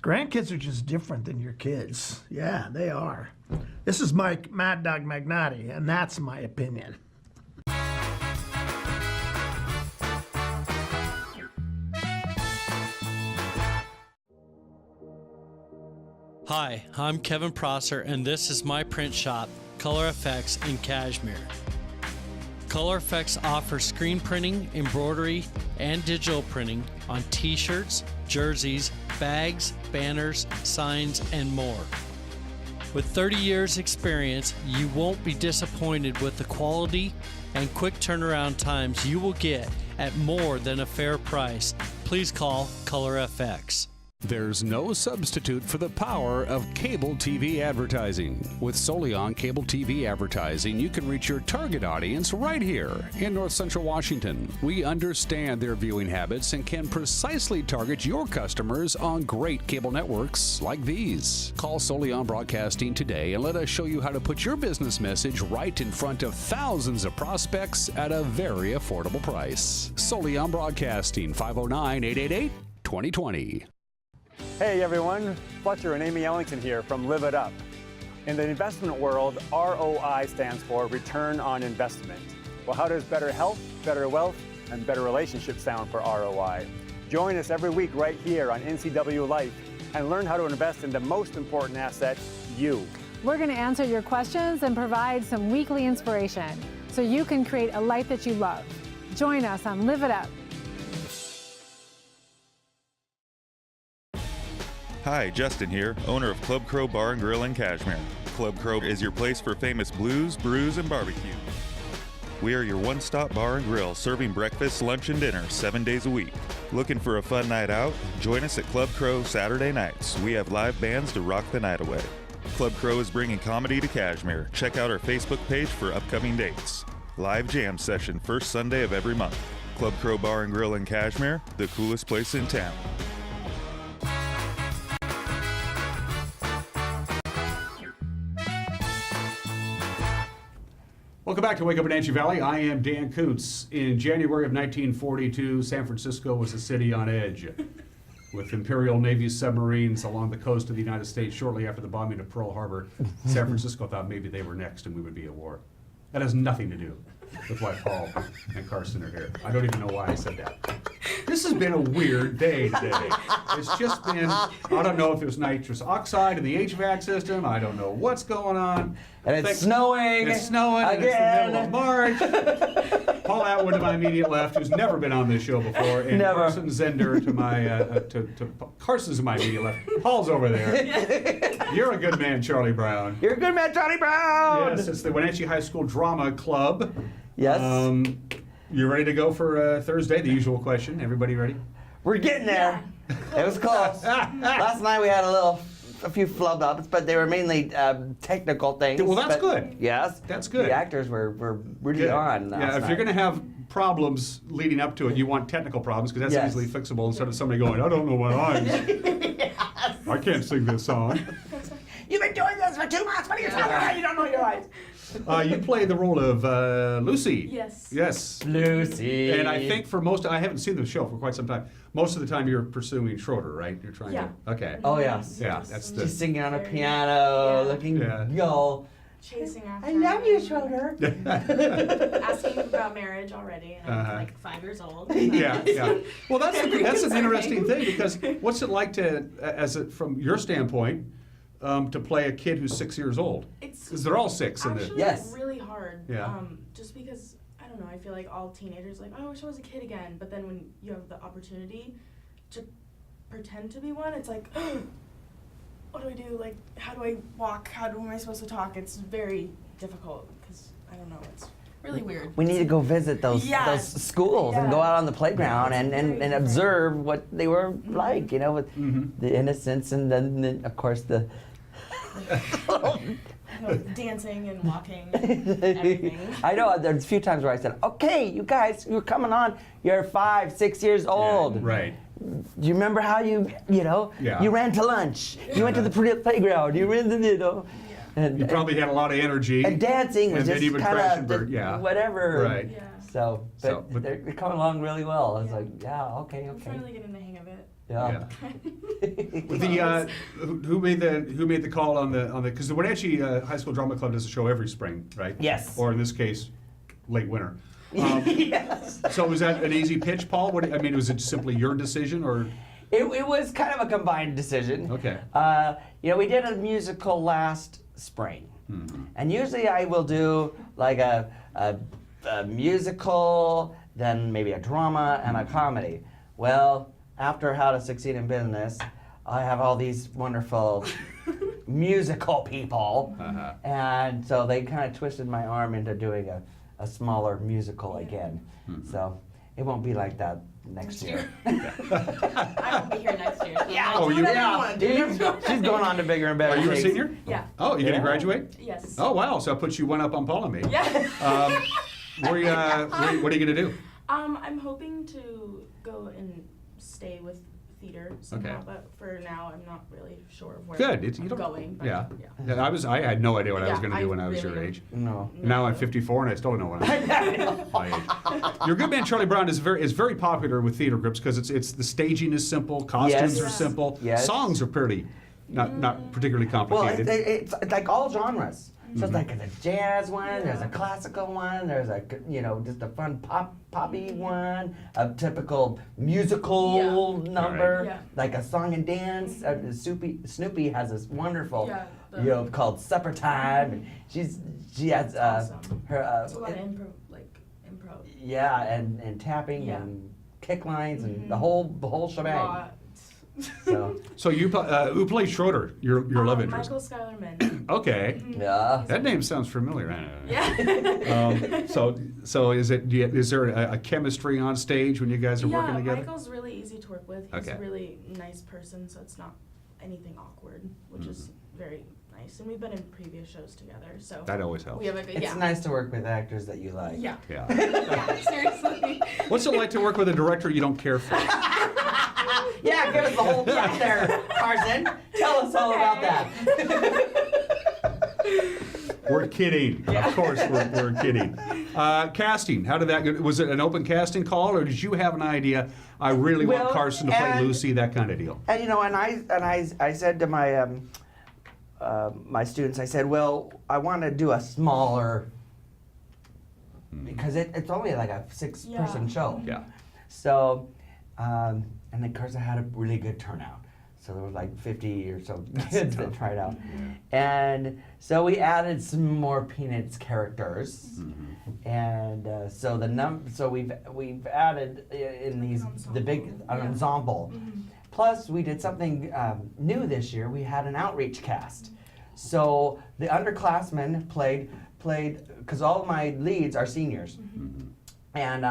grandkids are just different than your kids. Yeah, they are. This is Mike, Mad Dog Magnotti, and that's my opinion. Hi, I'm Kevin Prosser, and this is my print shop, Color Effects in Cashmere. Color Effects offers screen printing, embroidery, and digital printing on t-shirts, jerseys, bags, banners, signs, and more. With 30 years experience, you won't be disappointed with the quality and quick turnaround times you will get at more than a fair price. Please call Color FX. There's no substitute for the power of cable TV advertising. With Solion Cable TV Advertising, you can reach your target audience right here in North Central Washington. We understand their viewing habits and can precisely target your customers on great cable networks like these. Call Solion Broadcasting today and let us show you how to put your business message right in front of thousands of prospects at a very affordable price. Solion Broadcasting, 509-888-2020. Hey everyone, Fletcher and Amy Ellington here from Live It Up. In the investment world, ROI stands for Return on Investment. Well, how does better health, better wealth, and better relationships sound for ROI? Join us every week right here on NCW Life and learn how to invest in the most important asset, you. We're going to answer your questions and provide some weekly inspiration so you can create a life that you love. Join us on Live It Up. Hi, Justin here, owner of Club Crow Bar and Grill in Cashmere. Club Crow is your place for famous blues, brews, and barbecue. We are your one-stop bar and grill, serving breakfast, lunch, and dinner 7 days a week. Looking for a fun night out? Join us at Club Crow Saturday nights. We have live bands to rock the night away. Club Crow is bringing comedy to Cashmere. Check out our Facebook page for upcoming dates. Live jam session first Sunday of every month. Club Crow Bar and Grill in Cashmere, the coolest place in town. Welcome back to Wake Up Wenatchee Valley. I am Dan Kuntz. In January of 1942, San Francisco was a city on edge, with Imperial Navy submarines along the coast of the United States. Shortly after the bombing of Pearl Harbor, San Francisco thought maybe they were next and we would be at war. That has nothing to do with why Paul and Carson are here. I don't even know why I said that. This has been a weird day today. It's just been, I don't know if it was nitrous oxide in the HVAC system. I don't know what's going on. And it's snowing. It's snowing. Again. And it's the middle of March. Paul Atwood to my immediate left, who's never been on this show before, and Never. Carson Zehnder to my Carson's to my immediate left. Paul's over there. You're a good man, Charlie Brown. You're a good man, Charlie Brown. Yes, it's the Wenatchee High School Drama Club. Yes. You ready to go for Thursday? The usual question. Everybody ready? We're getting there. It was close. Last night we had a few flub ups, but they were mainly technical things. Well, that's but good. Yes. That's good. The actors were really Good. on. Yeah, last if night. you're going to have problems leading up to it. You want technical problems because that's easily fixable instead of somebody going, I don't know my lines. I can't sing this song. You've been doing this for 2 months. What are you talking about? You don't know your lines. You play the role of Lucy. Yes. Yes. Lucy. And I think for most, I haven't seen the show for quite some time. Most of the time you're pursuing Schroeder, right? You're trying to. Okay. Oh, yes. Yeah, that's the. She's singing on a piano, looking yo. Chasing after I love you, Schroeder. asking about marriage already, and I'm like 5 years old. Yeah. Well, that's an interesting thing because what's it like to, from your standpoint, to play a kid who's 6 years old? Because they're all 6 in Actually, it. it's really hard. Yeah. Just because I don't know. I feel like all teenagers like, oh, I wish I was a kid again. But then when you have the opportunity to pretend to be one, it's like, what do I do? Like, how do I walk? How am I supposed to talk? It's very difficult because I don't know. It's really weird. We need to go visit those schools and go out on the playground and observe what they were like, you know, with the innocence and then of course the dancing and walking and everything. I know there's a few times where I said, okay, you guys, you're coming on, you're 5, 6 years old. Yeah, right. Do you remember how you ran to lunch, you went to the playground, you ran to, and you probably had a lot of energy. And dancing was just kind of whatever. Right. Yeah. So, but they're coming along really well. I was like, okay. I'm finally getting the hang of it. Yeah. Who made the call on the because the Wenatchee High School Drama Club does a show every spring, right? Yes. Or in this case, late winter. Yes. So was that an easy pitch, Paul? Was it simply your decision, or? It was kind of a combined decision. Okay. We did a musical last spring, and usually I will do like a musical, then maybe a drama and a comedy. Well, after How to Succeed in Business, I have all these wonderful musical people, and so they kind of twisted my arm into doing a smaller musical again. So it won't be like that next year. I won't be here next year. So She's going on to bigger and better Are you a things. senior? Yeah. Oh, you gonna graduate? Yes. Oh wow! So that puts you one up on Paul and me. Yeah. What are you gonna do? I'm hoping to go and stay with theater somehow, but for now I'm not really sure of where I'm going. But I had no idea what I was going to do when I was your age. No. Now I'm 54 and I still don't know what I'm my age. Your good man Charlie Brown is very popular with theater groups because it's the staging is simple, costumes are simple, songs are pretty not particularly complicated. Well, it's like all genres. So it's like a jazz one, there's a classical one, there's a just a fun poppy one, a typical musical number, like a song and dance. Snoopy has this wonderful, called Supper Time. And she has her. It's a lot of improv. Yeah, and tapping and kick lines and the whole shebang. So you who plays Schroeder? Your love interest. Michael Schuylerman. Okay. Yeah. That name sounds familiar. Yeah. So is there a chemistry on stage when you guys are working together? Michael's really easy to work with. He's a really nice person, so it's not anything awkward, which is very nice. And we've been in previous shows together, so that always helps. We have a good, It's nice to work with actors that you like. Yeah. Seriously. What's it like to work with a director you don't care for? Yeah, give us the whole plot there, Carson. Tell us all about that. We're kidding. Of course, we're kidding. Casting, how did that go? Was it an open casting call, or did you have an idea? I really want Carson to play Lucy, that kind of deal. And I said to my my students, I said, well, I want to do a smaller because it's only like a 6-person show. Yeah. So, and then Carson had a really good turnout. So there was like 50 or so kids that tried out. And so we added some more Peanuts characters. And so we've added in the big ensemble. Plus we did something new this year. We had an outreach cast. So the underclassmen played because all of my leads are seniors. And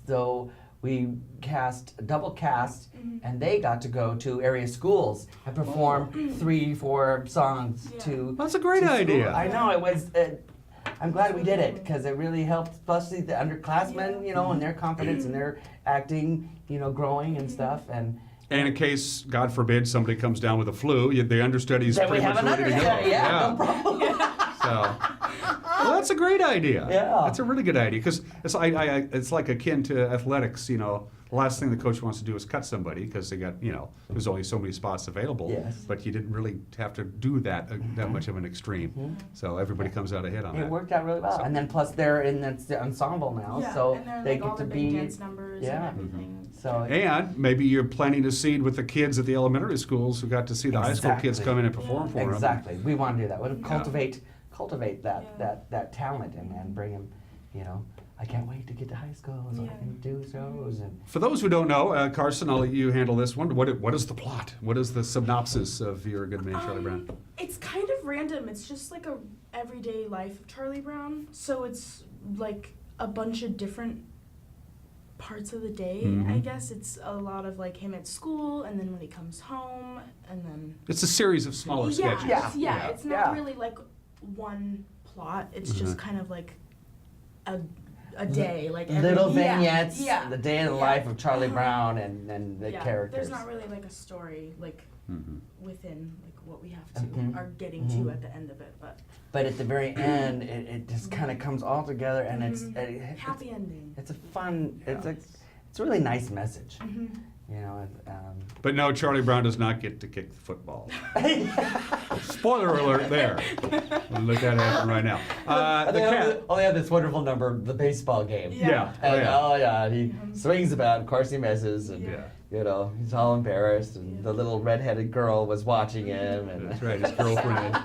so we double cast, and they got to go to area schools and perform 3-4 songs to. That's a great idea. I know it was. I'm glad we did it because it really helped, especially the underclassmen, you know, and their confidence and their acting, you know, growing and stuff. And in case, God forbid, somebody comes down with a flu, the understudy's then we pretty have much an ready to go. understudy, no problem. So, well, that's a great idea. Yeah. That's a really good idea because it's like akin to athletics. You know, the last thing the coach wants to do is cut somebody because they got, you know, there's only so many spots available. Yes. But you didn't really have to do that much of an extreme. So everybody comes out ahead on that. It worked out really well. So- And then plus they're in the ensemble now, Yeah, so and they're they like all get to the big be dance numbers and everything. So And maybe you're planting a seed with the kids at the elementary schools who got to see the high school kids come in and perform for them. Exactly. We want to do that. We want to cultivate that talent and bring them, you know. I can't wait to get to high school so I can do shows. And For those who don't know, Carson, I'll let you handle this one. What is the plot? What is the synopsis of Your Good Man, Charlie Brown? It's kind of random. It's just like a everyday life of Charlie Brown. So it's like a bunch of different parts of the day, Mhm. I guess. It's a lot of like him at school, and then when he comes home, and then It's a series of smaller sketches. it's not really like one plot. It's just kind of like a day, like every, little vignettes, yeah, the day in the life of Charlie Brown and the characters. There's not really like a story like within like what we have to Mhm. are getting Mhm. to at the end of it, But at the very end, it just kind of comes all together, and it's happy ending. It's a fun. It's a really nice message. Mhm. You know. But no, Charlie Brown does not get to kick the football. Spoiler alert there. We'll look at it right now. They have this wonderful number, the baseball game. Yeah. And, he swings about, of course he misses, and you know, he's all embarrassed, and the little redheaded girl was watching him. And That's right, his girlfriend.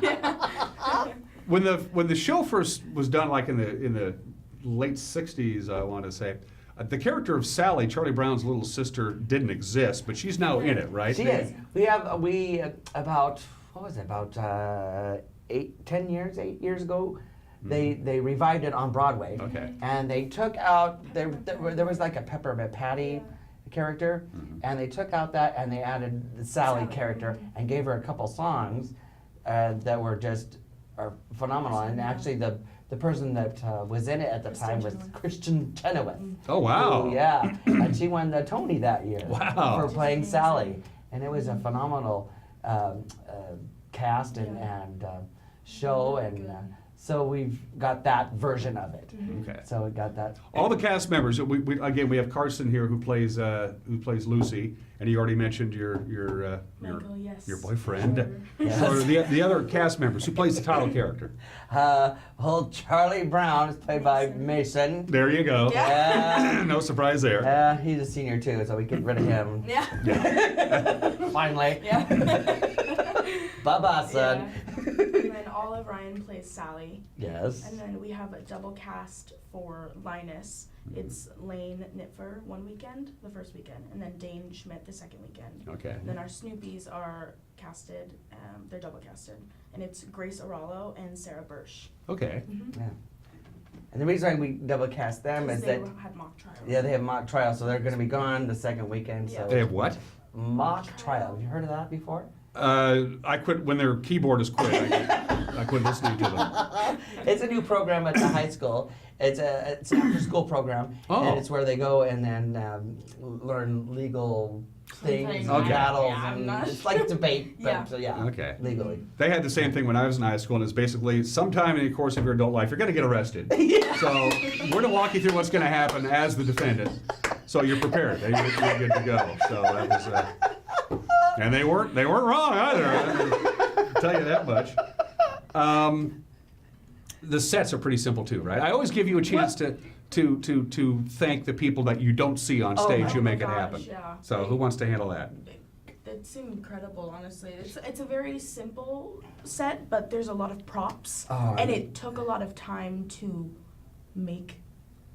When the show first was done, like in the late '60s, I want to say, the character of Sally, Charlie Brown's little sister, didn't exist, but she's now in it, right? She is. We about what was it, about 8 years ago, they revived it on Broadway. Okay. And they took out there was like a Peppermint Patty character, and they took out that and they added the Sally character and gave her a couple songs that were just phenomenal. And actually the person that was in it at the time was Christian Chenoweth. Oh, wow. Who, yeah, and she won the Tony that year Wow. for playing Sally. And it was a phenomenal cast and show, and so we've got that version of it. Okay. So we got that. All the cast members. We have Carson here who plays Lucy, and he already mentioned your Michael, yes. your boyfriend. Sure. Yes. So the other cast members, who plays the title character? Well, Charlie Brown is played by Mason. There you go. No surprise there. He's a senior too, so we get rid of him. Yeah. Finally. Yeah. Bye-bye, son. And then Olive Ryan plays Sally. Yes. And then we have a double cast for Linus. It's Lane Nipfer one weekend, the first weekend, and then Dane Schmidt the second weekend. Okay. And then our Snoopies are casted, they're double casted, and it's Grace Arallo and Sarah Birch. Okay. Yeah. And the reason why we double cast them is they that had mock trial. yeah, they have mock trial, so they're going to be gone the second weekend. So They have what? Mock trial. Have you heard of that before? I quit when their keyboardist quit. I quit listening to them. It's a new program at the high school. It's an after-school program, and it's where they go and then learn legal things, and battles, and it's like debate, but Okay. legally. They had the same thing when I was in high school, and it's basically sometime in the course of your adult life, you're going to get arrested. So we're going to walk you through what's going to happen as the defendant, so you're prepared. You're good to go. So that was, and they weren't wrong either. I'll tell you that much. The sets are pretty simple too, right? I always give you a chance to thank the people that you don't see on stage who make it happen. Yeah. So who wants to handle that? It's incredible, honestly. It's a very simple set, but there's a lot of props, and it took a lot of time to make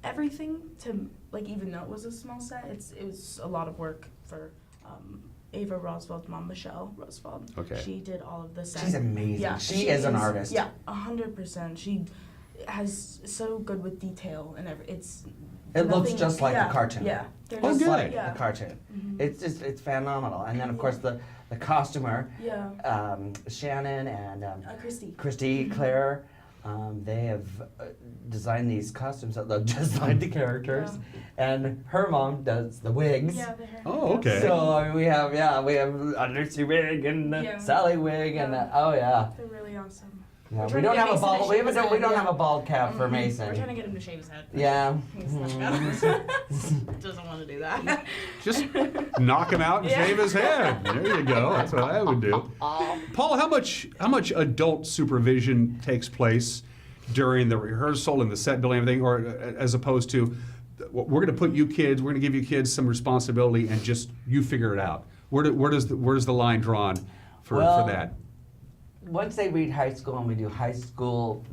everything. To like, even though it was a small set, it was a lot of work for Ava Roswell's mom, Michelle Roswell. Okay. She did all of the set. She's amazing. Yeah, she is an artist. Yeah, 100%. She has so good with detail and it's. It looks nothing- just like yeah, a cartoon. Yeah. Just like yeah. a cartoon. Mhm. It's phenomenal. And then of course the costumer, Yeah. Shannon and Christy. Christy, Claire. They have designed these costumes that look just like the characters, and her mom does the wigs. Yeah, the hair. Oh, okay. So we have a Lucy wig and a Sally wig and oh yeah. They're really awesome. Yeah, we don't have a bald. We don't have a bald cap for We're Mason. trying to get him to shave his head. Yeah. Doesn't want to do that. Just knock him out and shave his head. There you go. That's what I would do. Paul, how much adult supervision takes place during the rehearsal and the set building and everything, or as opposed to we're going to put you kids, we're going to give you kids some responsibility and just you figure it out. Where's the line drawn for that? Once they read high school and we do high school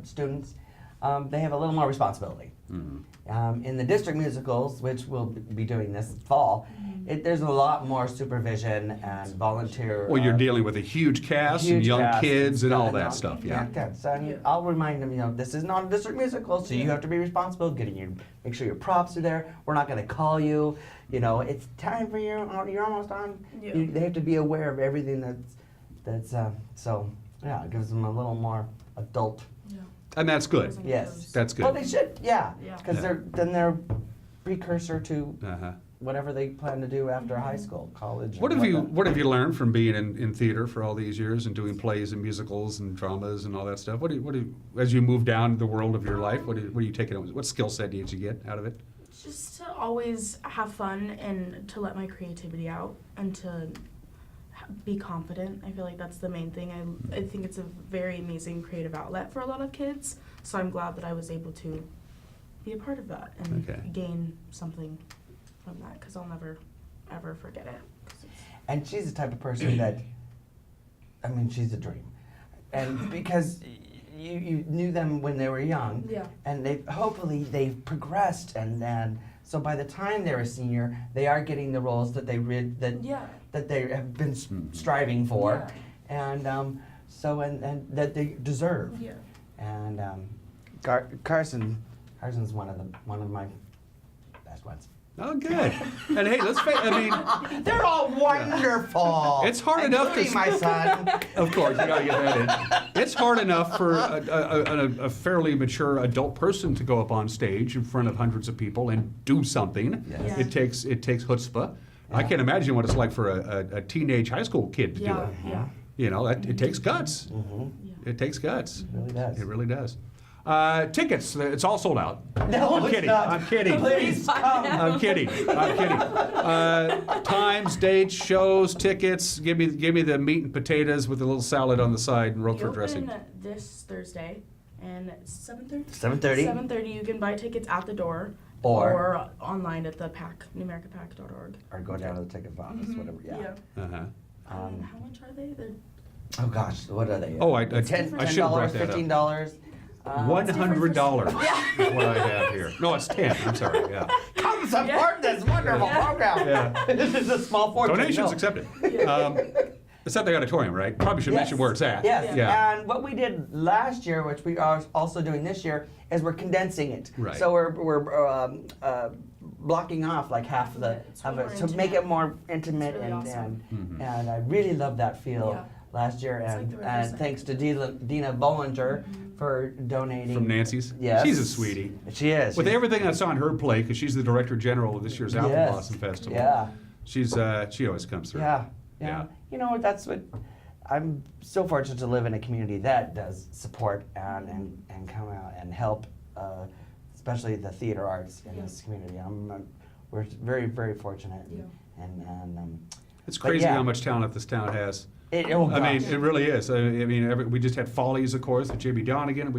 students, they have a little more responsibility. In the district musicals, which we'll be doing this fall, there's a lot more supervision and volunteer. Well, you're dealing with a huge cast and young kids and all that stuff. Yeah. And I'll remind them, this is not a district musical, so you have to be responsible. Make sure your props are there. We're not going to call you. It's time for you. You're almost on. They have to be aware of everything that's it gives them a little more adult. And that's good. Yes. That's good. Well, they should, because they're precursor to whatever they plan to do after high school, college. What have you learned from being in theater for all these years and doing plays and musicals and dramas and all that stuff? As you move down the world of your life, what are you taking? What skill set did you get out of it? Just to always have fun and to let my creativity out and to be confident. I feel like that's the main thing. I think it's a very amazing creative outlet for a lot of kids. So I'm glad that I was able to be a part of that and gain something from that, because I'll never, ever forget it. And she's the type of person that, she's a dream. And because you knew them when they were young, and they've progressed, and so by the time they're a senior, they are getting the roles that they have been striving for, and that they deserve. Yeah. And Carson's one of my best ones. Oh, good. And hey, they're all wonderful. It's hard enough to my son. Of course, you gotta get that in. It's hard enough for a fairly mature adult person to go up on stage in front of hundreds of people and do something. Yes. It takes chutzpah. Yeah. I can't imagine what it's like for a teenage high school kid to do it. Yeah. It takes guts. Mm-hmm. It takes guts. It really does. It really does. Tickets, it's all sold out. No, I'm kidding. Not. I'm kidding. Please come. I'm kidding. Times, dates, shows, tickets. Give me the meat and potatoes with a little salad on the side and Roquefort dressing. Open this Thursday, and it's 7:30. 7:30. 7:30. You can buy tickets at the door or online at the PAC, NewAmericaPAC.org. Or go down to the ticket office, whatever. Yeah. How much are they? Oh gosh, what are they? Oh, I $10, should have brought that $15. $100 is what I have here. No, it's 10. I'm sorry. Yeah. Come support this wonderful program. Yeah. This is a small fortune. Donations accepted. It's at the auditorium, right? Probably should mention where it's at. Yes. Yeah. And what we did last year, which we are also doing this year, is we're condensing it. Right. So we're blocking off like half of to make it more intimate, really awesome. and I really love that feel. Last year, and thanks to Dina Bollinger for donating. From Nancy's? Yes. She's a sweetie. She is. With everything that's on her plate, because she's the Director General of this year's Apple Blossom Festival. Yeah. She always comes through. Yeah. You know, that's what, I'm so fortunate to live in a community that does support and come out and help, especially the theater arts in this community. We're very, very fortunate. And it's crazy how much talent this town has. I mean, it really is. We just had Follies, of course, with J.B. Donegan.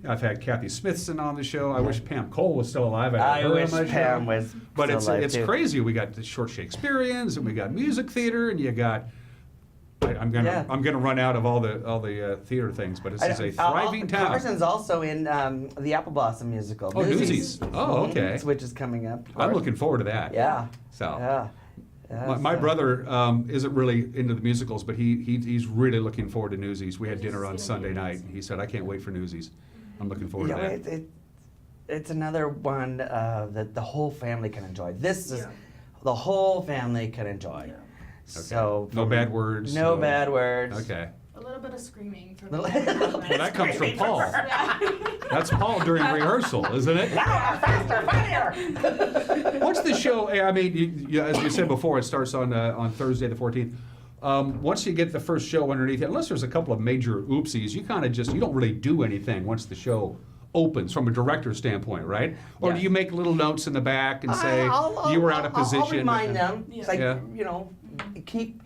I've had Kathy Smithson on the show. I wish Pam Cole was still alive. I wish Pam was But still alive, it's too. crazy. We got the short Shakespeareans, and we got music theater, and you got. I'm gonna run out of all the theater things, but this is a thriving town. Carson's also in the Apple Blossom musical. Oh, Newsies. Oh, okay. Which is coming up. I'm looking forward to that. Yeah. So. My brother isn't really into the musicals, but he's really looking forward to Newsies. We had dinner on Sunday night. He said, "I can't wait for Newsies. I'm looking forward to that." It's another one that the whole family can enjoy. This is the whole family can enjoy. Okay. So no bad words. No bad words. Okay. A little little bit of screaming from Well, that comes from Paul. That's Paul during rehearsal, isn't it? Louder, faster, funnier. What's the show? I mean, as we said before, it starts on Thursday the 14th. Once you get the first show underneath it, unless there's a couple of major oopsies, you kind of you don't really do anything once the show opens from a director's standpoint, right? Or do you make little notes in the back and say you were out of position? I'll remind them. It's like, you know, keep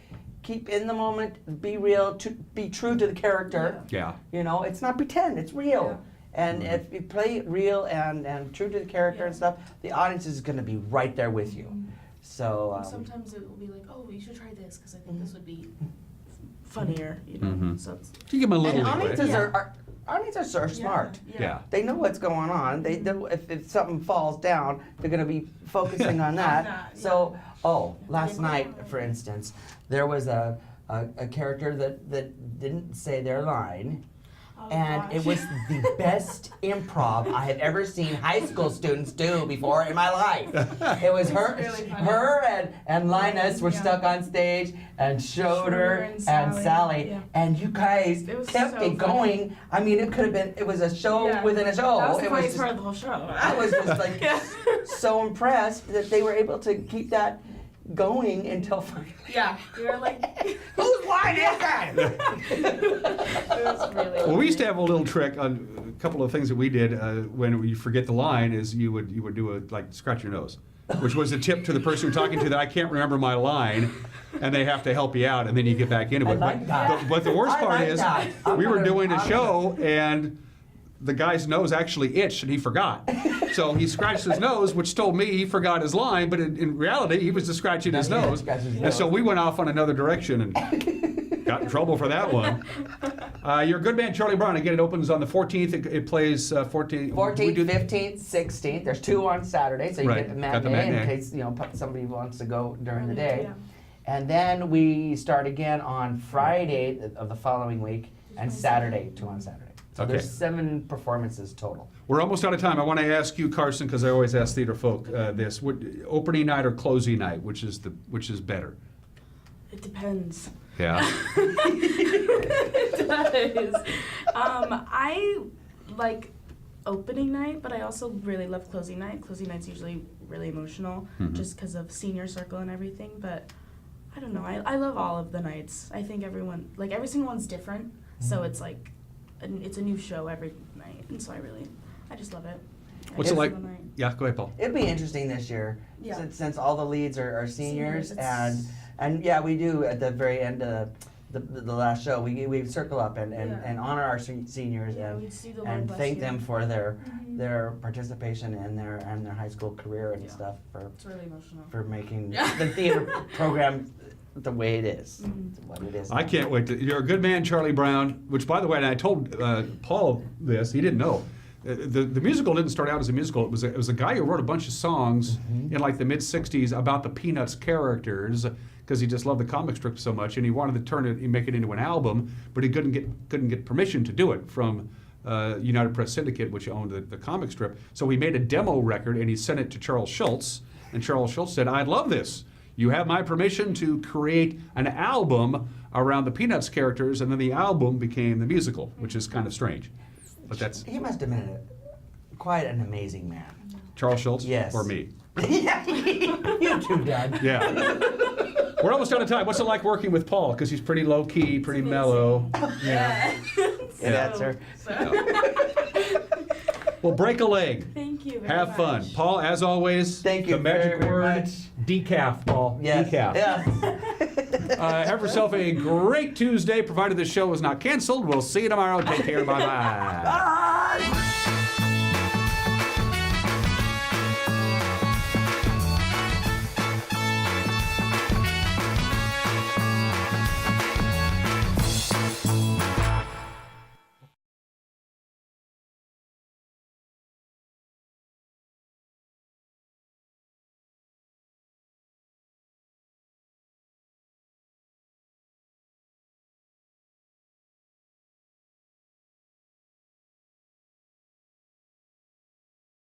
in the moment, be real, be true to the character. Yeah. You know, it's not pretend, it's real. And if you play it real and true to the character and stuff, the audience is going to be right there with you. So sometimes it will be like, oh, you should try this because I think this would be funnier, you know. So it's, you give them a little. And audiences are smart. Yeah. They know what's going on. They if something falls down, they're going to be focusing on that. So, last night, for instance, there was a character that didn't say their line. And it was the best improv I have ever seen high school students do before in my life. It was her and Linus were stuck on stage, and Schroeder and Sally. And you guys kept it going. I mean, it was a show within a show. That was the it funniest part of the whole show. I was just like so impressed that they were able to keep that going until finally. Yeah, we were like, whose line is that? It was really Well, we used to have a little trick on a couple of things that we did when you forget the line is you would do scratch your nose, which was a tip to the person you're talking to that I can't remember my line, and they have to help you out, and then you get back into it. But the worst part is we were doing a show and the guy's nose actually itched and he forgot. So he scratched his nose, which told me he forgot his line, but in reality, he was just scratching his nose. And so we went off on another direction and got in trouble for that one. Your good man, Charlie Brown, again, it opens on the 14th. It plays 14th, 15th, 16th. There's 2 on Saturday, so you get the matinee in case somebody wants to go during the day. And then we start again on Friday of the following week, and Saturday, 2 on Saturday. So there's 7 performances total. We're almost out of time. I want to ask you, Carson, because I always ask theater folk this: opening night or closing night, which is better? It depends. Yeah. It does. I like opening night, but I also really love closing night. Closing night's usually really emotional, just because of senior circle and everything. But I don't know. I love all of the nights. I think every single one's different. So it's like. It's a new show every night, and so I just love it. What's it like? Yeah, go ahead, Paul. It'll be interesting this year, since all the leads are seniors, and yeah, we do at the very end of the last show, we circle up and honor our seniors and thank them for their participation in their high school career and stuff it's really emotional for making the theater program the way it is, what it is. I can't wait. You're a good man, Charlie Brown, which, by the way, and I told Paul this, he didn't know. The musical didn't start out as a musical. It was a guy who wrote a bunch of songs in like the mid-'60s about the Peanuts characters because he just loved the comic strip so much, and he wanted to make it into an album, but he couldn't get permission to do it from United Press Syndicate, which owned the comic strip. So he made a demo record, and he sent it to Charles Schultz, and Charles Schultz said, "I'd love this. You have my permission to create an album around the Peanuts characters," and then the album became the musical, which is kind of strange. But He must have been quite an amazing man. Charles Schultz? Yes. Or me? You too, Dad. Yeah. We're almost out of time. What's it like working with Paul? Because he's pretty low-key, pretty mellow. Yeah. Good answer. Well, break a leg. Thank you very Have fun. much. Paul, as always, thank you the magic very word, much. decaf, Paul. Yes. Decaf. Yeah. Have yourself a great Tuesday, provided the show is not canceled. We'll see you tomorrow. Take care. Bye-bye. Bye.